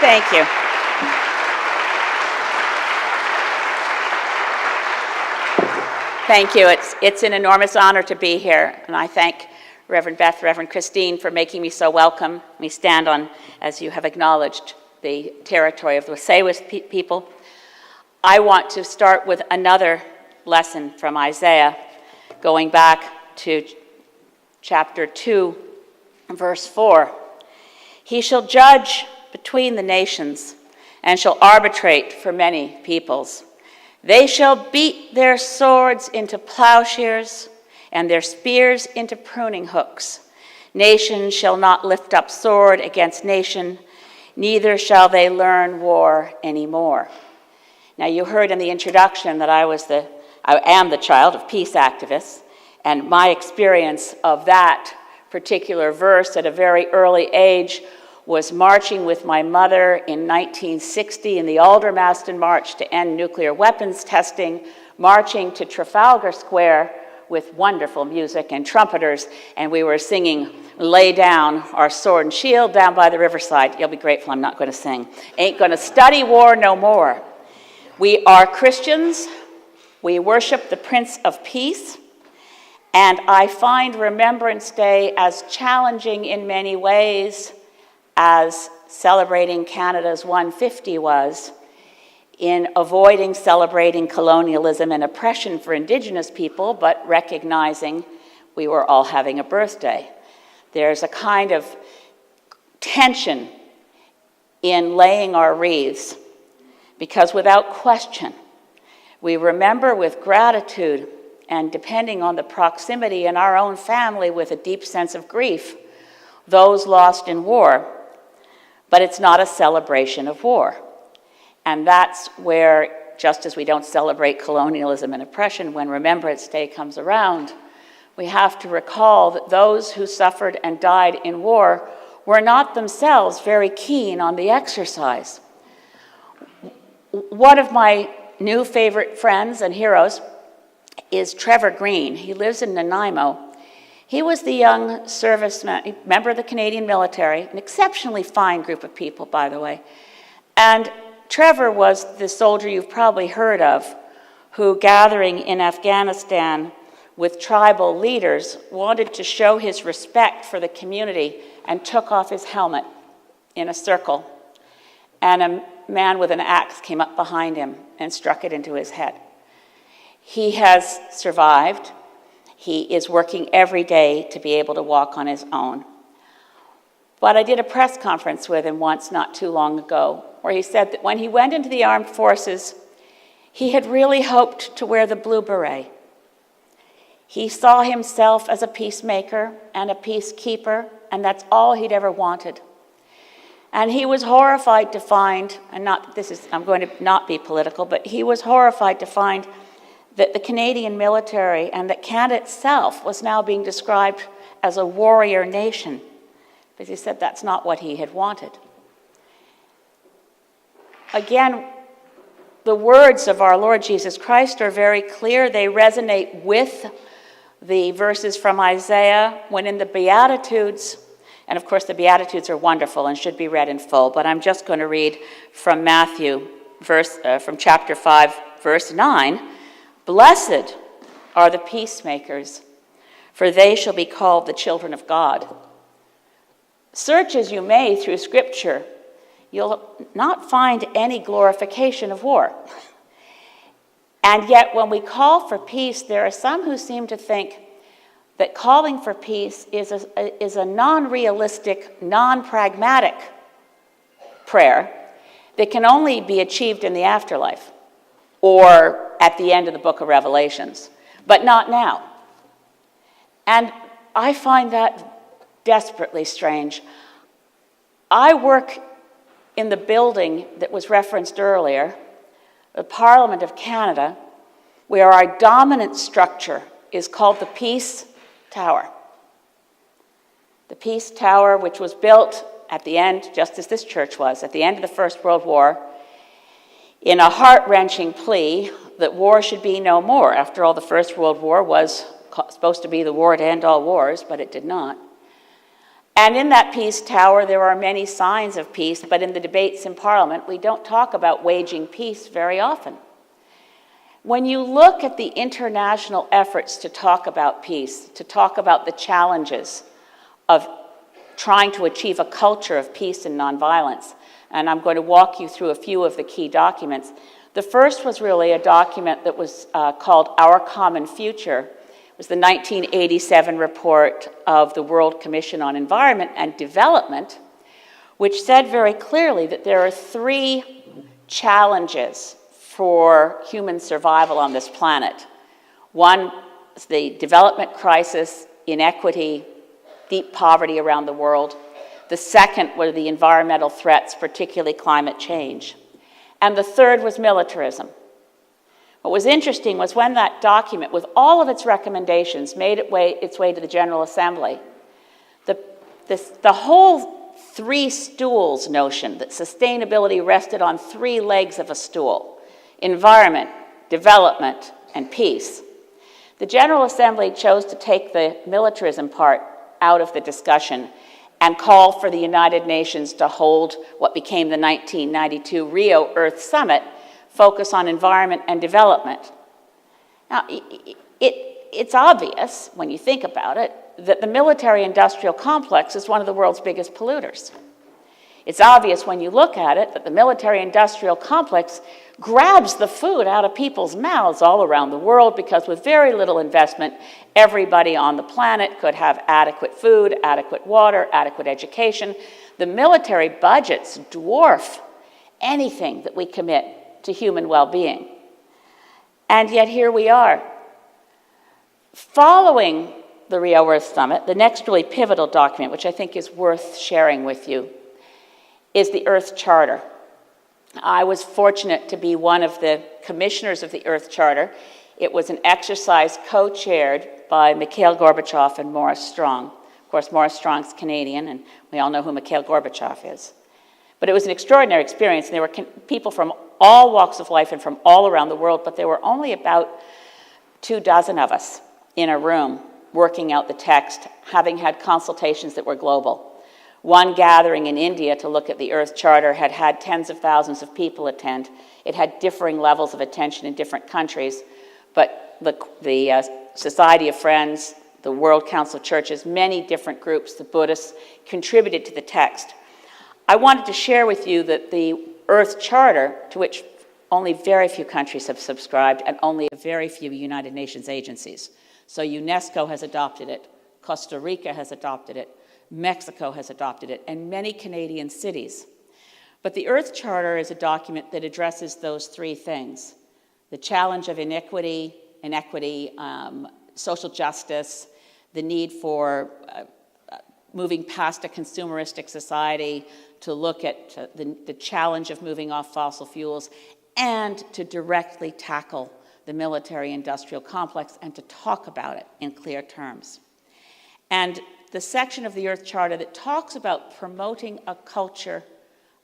Thank you. Thank you. It's an enormous honor to be here, and I thank Reverend Beth, Reverend Christine for making me so welcome. We stand on, as you have acknowledged, the territory of the Tsewis people. I want to start with another lesson from Isaiah, going back to chapter 2, verse 4. He shall judge between the nations and shall arbitrate for many peoples. They shall beat their swords into plowshares and their spears into pruning hooks. Nation shall not lift up sword against nation, neither shall they learn war anymore. Now, you heard in the introduction that I am the child of peace activists, and my experience of that particular verse at a very early age was marching with my mother in 1960 in the Aldermaston March to end nuclear weapons testing, marching to Trafalgar Square with wonderful music and trumpeters, and we were singing "Lay Down Our Sword and Shield" down by the riverside. You'll be grateful I'm not going to sing. Ain't going to study war no more. We are Christians. We worship the Prince of Peace, and I find Remembrance Day as challenging in many ways as celebrating Canada's 150 was, in avoiding celebrating colonialism and oppression for Indigenous people, but recognizing we were all having a birthday. There's a kind of tension in laying our wreaths, because without question, we remember with gratitude and, depending on the proximity in our own family, with a deep sense of grief, those lost in war. But it's not a celebration of war. And that's where, just as we don't celebrate colonialism and oppression when Remembrance Day comes around, we have to recall that those who suffered and died in war were not themselves very keen on the exercise. One of my new favorite friends and heroes is Trevor Green. He lives in Nanaimo. He was the young serviceman, member of the Canadian military, an exceptionally fine group of people, by the way. And Trevor was the soldier you've probably heard of, who, gathering in Afghanistan with tribal leaders, wanted to show his respect for the community and took off his helmet in a circle. And a man with an axe came up behind him and struck it into his head. He has survived. He is working every day to be able to walk on his own. But I did a press conference with him once not too long ago, where he said that when he went into the armed forces, he had really hoped to wear the blue beret. He saw himself as a peacemaker and a peacekeeper, and that's all he'd ever wanted. And he was horrified to find, I'm going to not be political, but he was horrified to find that the Canadian military and that Canada itself was now being described as a warrior nation, because he said that's not what he had wanted. Again, the words of our Lord Jesus Christ are very clear. They resonate with the verses from Isaiah when in the Beatitudes, and of course the Beatitudes are wonderful and should be read in full, but I'm just going to read from Matthew, from chapter 5, verse 9. Blessed are the peacemakers, for they shall be called the children of God. Search as you may through Scripture, you'll not find any glorification of war. And yet when we call for peace, there are some who seem to think that calling for peace is a non-realistic, non-pragmatic prayer that can only be achieved in the afterlife or at the end of the book of Revelations, but not now. And I find that desperately strange. I work in the building that was referenced earlier, the Parliament of Canada, where our dominant structure is called the Peace Tower. The Peace Tower, which was built at the end, just as this church was, at the end of the First World War, in a heart-wrenching plea that war should be no more. After all, the First World War was supposed to be the war to end all wars, but it did not. And in that peace tower, there are many signs of peace, but in the debates in Parliament, we don't talk about waging peace very often. When you look at the international efforts to talk about peace, to talk about the challenges of trying to achieve a culture of peace and nonviolence, and I'm going to walk you through a few of the key documents. The first was really a document that was called Our Common Future. It was the 1987 report of the World Commission on Environment and Development, which said very clearly that there are three challenges for human survival on this planet. One is the development crisis, inequity, deep poverty around the world. The second were the environmental threats, particularly climate change. And the third was militarism. What was interesting was when that document, with all of its recommendations, made its way to the General Assembly, the whole three stools notion that sustainability rested on three legs of a stool: environment, development, and peace. The General Assembly chose to take the militarism part out of the discussion and call for the United Nations to hold what became the 1992 Rio Earth Summit, focus on environment and development. Now, it's obvious, when you think about it, that the military-industrial complex is one of the world's biggest polluters. It's obvious when you look at it that the military-industrial complex grabs the food out of people's mouths all around the world, because with very little investment, everybody on the planet could have adequate food, adequate water, adequate education. The military budgets dwarf anything that we commit to human well-being. And yet here we are. Following the Rio Earth Summit, the next really pivotal document, which I think is worth sharing with you, is the Earth Charter. I was fortunate to be one of the commissioners of the Earth Charter. It was an exercise co-chaired by Mikhail Gorbachev and Maurice Strong. Of course, Maurice Strong's Canadian, and we all know who Mikhail Gorbachev is. But it was an extraordinary experience, and there were people from all walks of life and from all around the world, but there were only about 24 of us in a room working out the text, having had consultations that were global. One gathering in India to look at the Earth Charter had tens of thousands of people attend. It had differing levels of attention in different countries, but the Society of Friends, the World Council of Churches, many different groups, the Buddhists, contributed to the text. I wanted to share with you that the Earth Charter, to which only very few countries have subscribed and only very few United Nations agencies. So UNESCO has adopted it, Costa Rica has adopted it, Mexico has adopted it, and many Canadian cities. But the Earth Charter is a document that addresses those three things: the challenge of inequity, social justice, the need for moving past a consumeristic society to look at the challenge of moving off fossil fuels, and to directly tackle the military-industrial complex and to talk about it in clear terms. And the section of the Earth Charter that talks about promoting a culture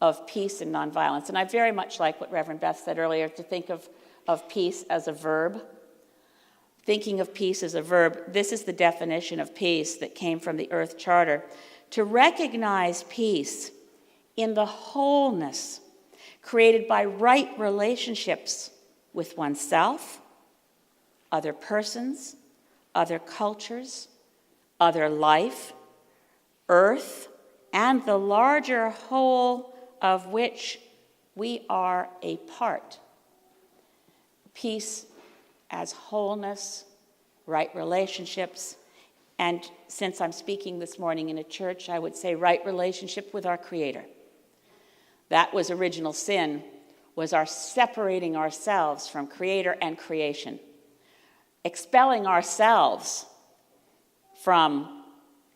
of peace and nonviolence, and I very much like what Reverend Beth said earlier, to think of peace as a verb. Thinking of peace as a verb, this is the definition of peace that came from the Earth Charter: to recognize peace in the wholeness created by right relationships with oneself, other persons, other cultures, other life, earth, and the larger whole of which we are a part. Peace as wholeness, right relationships, and since I'm speaking this morning in a church, I would say right relationship with our Creator. That was original sin, was our separating ourselves from Creator and creation, expelling ourselves from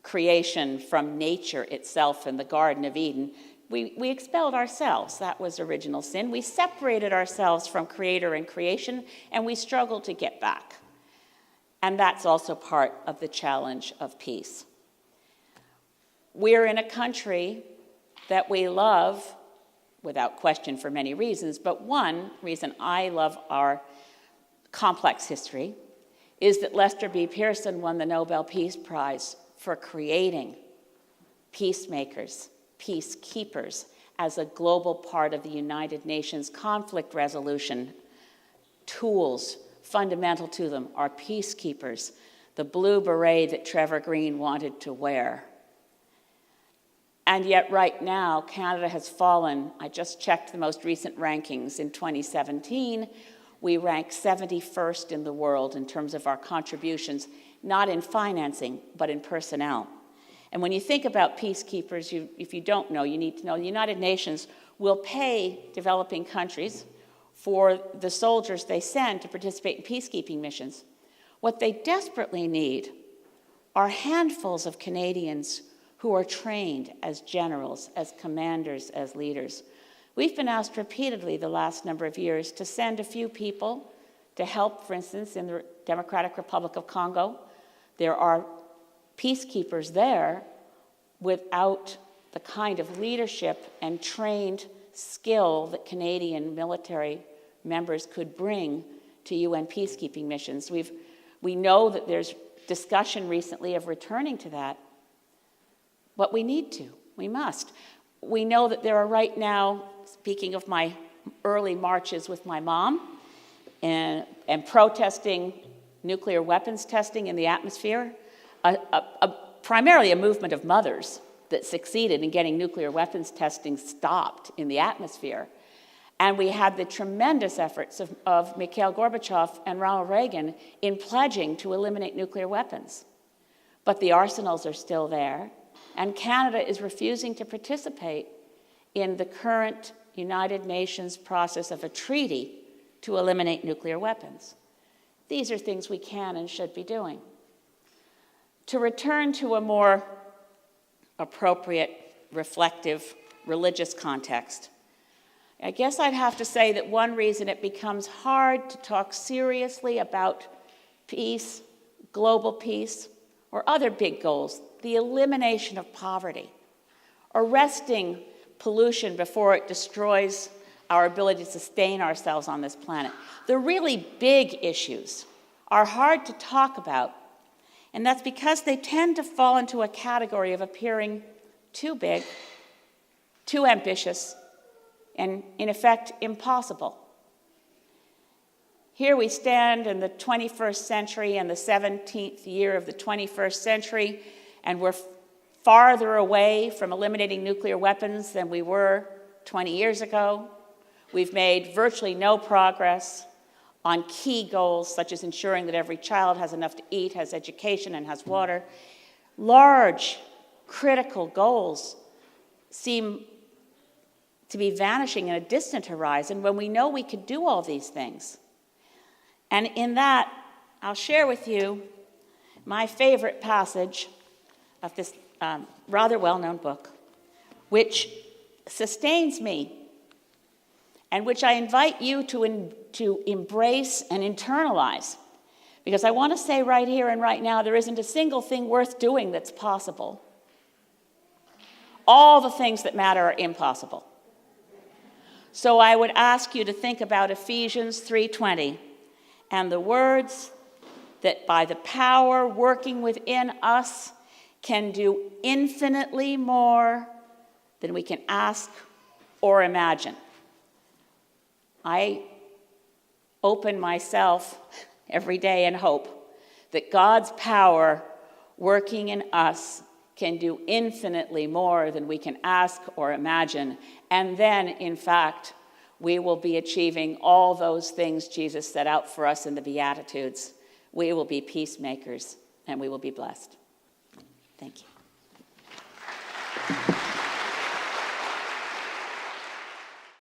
creation, from nature itself in the Garden of Eden. We expelled ourselves. That was original sin. We separated ourselves from Creator and creation, and we struggled to get back. And that's also part of the challenge of peace. We're in a country that we love, without question for many reasons, but one reason I love our complex history is that Lester B. Pearson won the Nobel Peace Prize for creating peacemakers, peacekeepers, as a global part of the United Nations conflict resolution tools. Fundamental to them are peacekeepers, the blue beret that Trevor Green wanted to wear. And yet right now, Canada has fallen. I just checked the most recent rankings. In 2017, we ranked 71st in the world in terms of our contributions, not in financing, but in personnel. And when you think about peacekeepers, if you don't know, you need to know the United Nations will pay developing countries for the soldiers they send to participate in peacekeeping missions. What they desperately need are handfuls of Canadians who are trained as generals, as commanders, as leaders. We've been asked repeatedly the last number of years to send a few people to help, for instance, in the Democratic Republic of Congo. There are peacekeepers there without the kind of leadership and trained skill that Canadian military members could bring to UN peacekeeping missions. We know that there's discussion recently of returning to that, but we need to, we must. We know that there are right now, speaking of my early marches with my mom, and protesting nuclear weapons testing in the atmosphere, primarily a movement of mothers that succeeded in getting nuclear weapons testing stopped in the atmosphere. And we had the tremendous efforts of Mikhail Gorbachev and Ronald Reagan in pledging to eliminate nuclear weapons. But the arsenals are still there, and Canada is refusing to participate in the current United Nations process of a treaty to eliminate nuclear weapons. These are things we can and should be doing. To return to a more appropriate, reflective, religious context, I guess I'd have to say that one reason it becomes hard to talk seriously about peace, global peace, or other big goals, the elimination of poverty, arresting pollution before it destroys our ability to sustain ourselves on this planet. The really big issues are hard to talk about, and that's because they tend to fall into a category of appearing too big, too ambitious, and in effect, impossible. Here we stand in the 21st century and the 17th year of the 21st century, and we're farther away from eliminating nuclear weapons than we were 20 years ago. We've made virtually no progress on key goals, such as ensuring that every child has enough to eat, has education, and has water. Large, critical goals seem to be vanishing in a distant horizon when we know we could do all these things. And in that, I'll share with you my favorite passage of this rather well-known book, which sustains me and which I invite you to embrace and internalize. Because I want to say right here and right now, there isn't a single thing worth doing that's possible. All the things that matter are impossible. So I would ask you to think about Ephesians 3:20 and the words that by the power working within us can do infinitely more than we can ask or imagine. I open myself every day in hope that God's power working in us can do infinitely more than we can ask or imagine. And then, in fact, we will be achieving all those things Jesus set out for us in the Beatitudes. We will be peacemakers, and we will be blessed. Thank you.